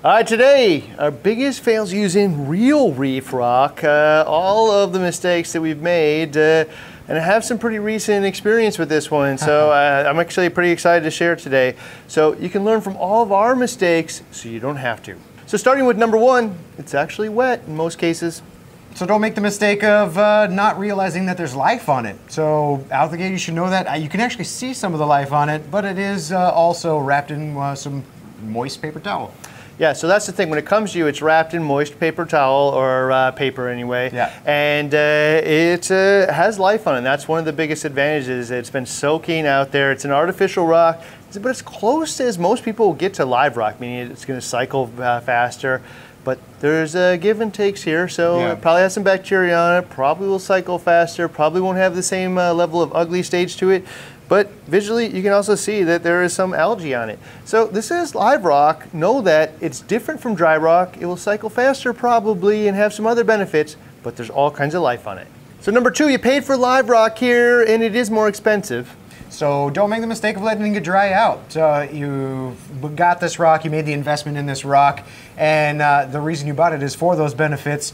All right, today, our biggest fails using Real Reef Rock, all of the mistakes that we've made, and I have some pretty recent experience with this one, so I'm actually pretty excited to share today. So you can learn from all of our mistakes so you don't have to. So starting with number one, it's actually wet in most cases. So don't make the mistake of not realizing that there's life on it. So out of the gate, you should know that. You can actually see some of the life on it, but it is also wrapped in some moist paper towel. Yeah, so that's the thing. When it comes to you, it's wrapped in moist paper towel or paper anyway. Yeah. And it has life on it. That's one of the biggest advantages. It's been soaking out there. It's an artificial rock, but it's close as most people will get to live rock, meaning it's going to cycle faster. But there's give and takes here, so it probably has some bacteria on it, probably will cycle faster, probably won't have the same level of ugly stage to it. But visually, you can also see that there is some algae on it. So this is live rock. Know that it's different from dry rock. It will cycle faster probably and have some other benefits, but there's all kinds of life on it. So number two, you paid for live rock here and it is more expensive. So don't make the mistake of letting it dry out. You got this rock, you made the investment in this rock, and the reason you bought it is for those benefits.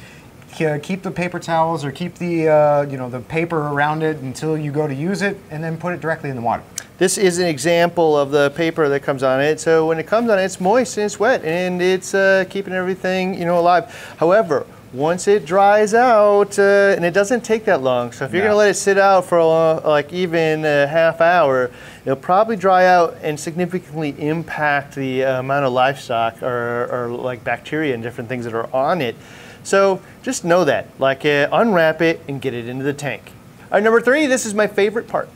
Keep the paper towels or keep the the paper around it until you go to use it, and then put it directly in the water. This is an example of the paper that comes on it. So when it comes on, it's moist and it's wet, and it's keeping everything alive. However, once it dries out, and it doesn't take that long, so if you're going to let it sit out for like even a half hour, it'll probably dry out and significantly impact the amount of livestock or like bacteria and different things that are on it. So just know that, like unwrap it and get it into the tank. All right, number three, this is my favorite part.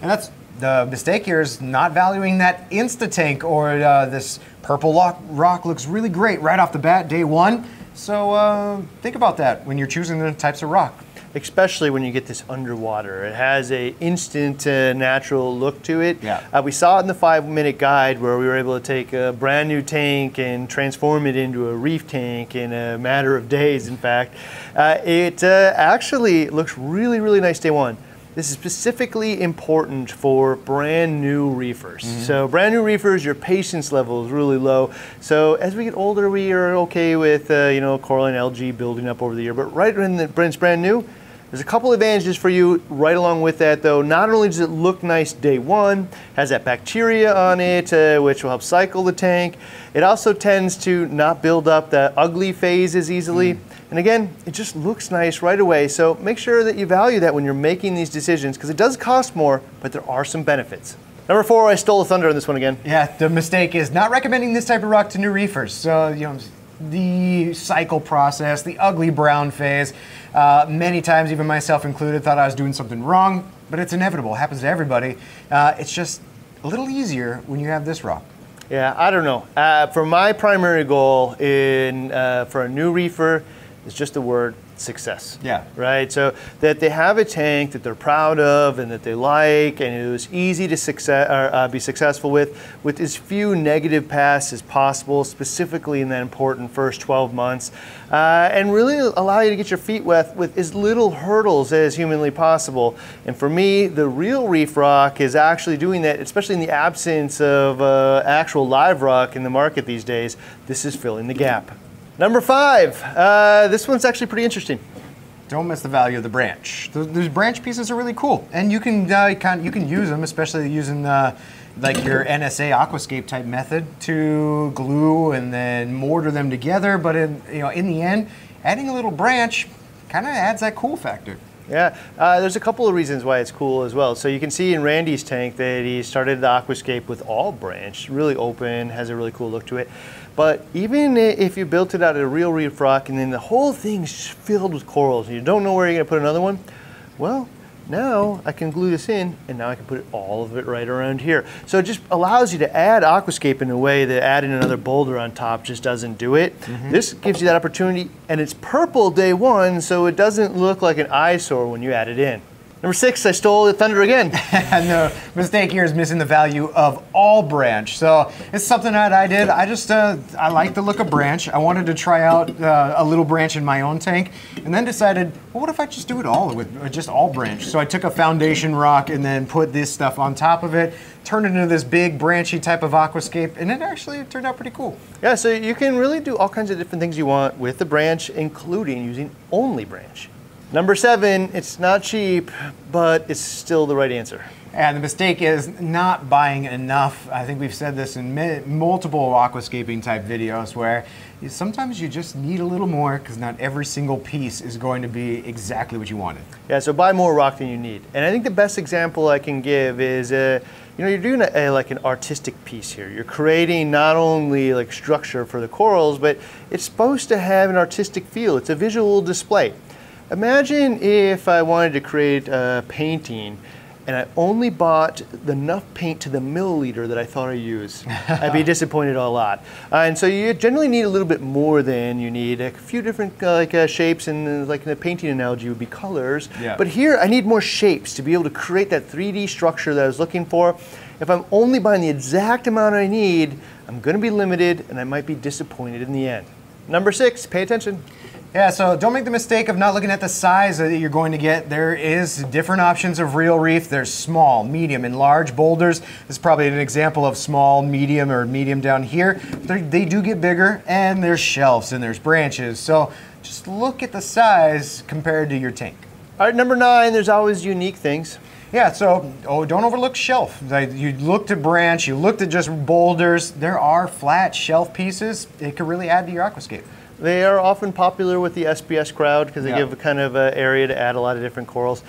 And that's the mistake here is not valuing that Insta-Tank or this purple rock looks really great right off the bat, day one. So think about that when you're choosing the types of rock. Especially when you get this underwater. It has a instant natural look to it. Yeah. We saw it in the 5-minute guide where we were able to take a brand new tank and transform it into a reef tank in a matter of days, in fact. It actually looks really, really nice day one. This is specifically important for brand new reefers. So brand new reefers, your patience level is really low. So as we get older, we are okay with coral and algae building up over the year. But right when it's brand new, there's a couple advantages for you right along with that though. Not only does it look nice day one, has that bacteria on it, which will help cycle the tank. It also tends to not build up the ugly phase as easily. And again, it just looks nice right away. So make sure that you value that when you're making these decisions, because it does cost more, but there are some benefits. Number four, I stole the thunder on this one again. Yeah, the mistake is not recommending this type of rock to new reefers. So, the cycle process, the ugly brown phase, many times, even myself included, thought I was doing something wrong, but it's inevitable. It happens to everybody. It's just a little easier when you have this rock. Yeah, I don't know. For my primary goal for a new reefer, it's just the word success. Yeah. Right? So that they have a tank that they're proud of and that they like and it was easy to be successful with as few negative paths as possible, specifically in that important first 12 months, and really allow you to get your feet wet with as little hurdles as humanly possible. And for me, the Real Reef Rock is actually doing that, especially in the absence of actual live rock in the market these days. This is filling the gap. Number five, this one's actually pretty interesting. Don't miss the value of the branch. Those branch pieces are really cool, and you can use them, especially using like your NSA Aquascape type method to glue and then mortar them together. But in the end, adding a little branch kind of adds that cool factor. Yeah, there's a couple of reasons why it's cool as well. So you can see in Randy's tank that he started the Aquascape with all branch, really open, has a really cool look to it. But even if you built it out of a Real Reef Rock and then the whole thing's filled with corals and you don't know where you're gonna put another one, well, now I can glue this in and now I can put all of it right around here. So it just allows you to add Aquascape in a way that adding another boulder on top just doesn't do it. This gives you that opportunity, and it's purple day one, so it doesn't look like an eyesore when you add it in. Number six, I stole the thunder again. The mistake here is missing the value of all branch. So it's something that I did. I like the look of branch. I wanted to try out a little branch in my own tank, and then decided, well, what if I just do it all with just all branch? So I took a foundation rock and then put this stuff on top of it turned it into this big branchy type of aquascape, and it actually turned out pretty cool. Yeah, so you can really do all kinds of different things you want with the branch, including using only branch. Number 7, it's not cheap, but it's still the right answer. And the mistake is not buying enough. I think we've said this in multiple aquascaping type videos where sometimes you just need a little more because not every single piece is going to be exactly what you wanted. Yeah, so buy more rock than you need. And I think the best example I can give is, you know, you're doing like an artistic piece here. You're creating not only like structure for the corals, but it's supposed to have an artistic feel. It's a visual display. Imagine if I wanted to create a painting and I only bought enough paint to the milliliter that I thought I'd use. I'd be disappointed a lot. And so you generally need a little bit more than you need. A few different shapes, and like in the painting analogy would be colors. Yeah. But here I need more shapes to be able to create that 3D structure that I was looking for. If I'm only buying the exact amount I need, I'm gonna be limited and I might be disappointed in the end. Number 6, pay attention. Yeah, so don't make the mistake of not looking at the size that you're going to get. There is different options of Real Reef. There's small, medium, and large boulders. This is probably an example of small, medium, or medium down here. They do get bigger, and there's shelves and there's branches. So just look at the size compared to your tank. All right, number 9, there's always unique things. Yeah, so don't overlook shelf. Like, you looked at branch, you looked at just boulders. There are flat shelf pieces. It could really add to your aquascape. They are often popular with the SBS crowd because they Yeah. give a kind of area to add a lot of different corals.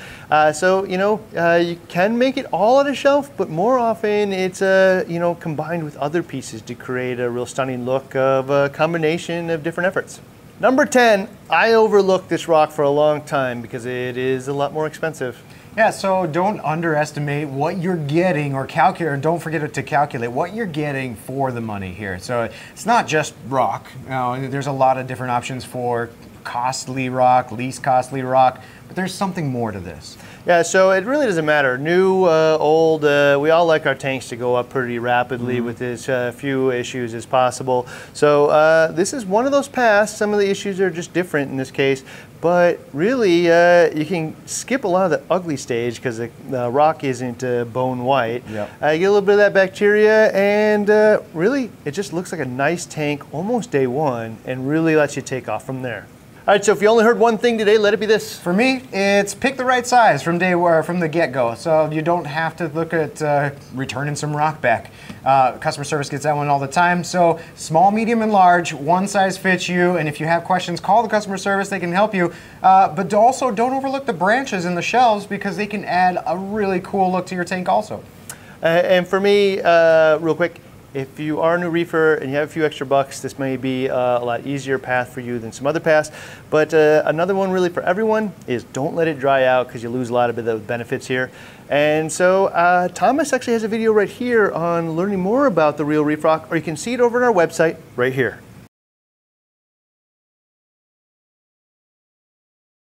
So, you know, you can make it all on a shelf, but more often it's, you know, combined with other pieces to create a real stunning look of a combination of different efforts. Number 10, I overlooked this rock for a long time because it is a lot more expensive. Yeah, so don't underestimate what you're getting, or calculate, or don't forget to calculate what you're getting for the money here. So it's not just rock. You know, there's a lot of different options for costly rock, least costly rock, but there's something more to this. Yeah, so it really doesn't matter. New, old, we all like our tanks to go up pretty rapidly with as few issues as possible. So this is one of those paths. Some of the issues are just different in this case, but really you can skip a lot of the ugly stage because the rock isn't bone white. Yep. You get a little bit of that bacteria, and really it just looks like a nice tank almost day one and really lets you take off from there. All right, so if you only heard one thing today, let it be this. For me, it's pick the right size from the get-go, so you don't have to look at returning some rock back. Customer service gets that one all the time. So small, medium, and large, one size fits you. And if you have questions, call the customer service; they can help you. But also, don't overlook the branches in the shelves because they can add a really cool look to your tank also. And for me, real quick, if you are a new reefer and you have a few extra bucks, this may be a lot easier path for you than some other paths. But another one really for everyone is don't let it dry out because you lose a lot of the benefits here. And so Thomas actually has a video right here on learning more about the Real Reef Rock, or you can see it over on our website right here.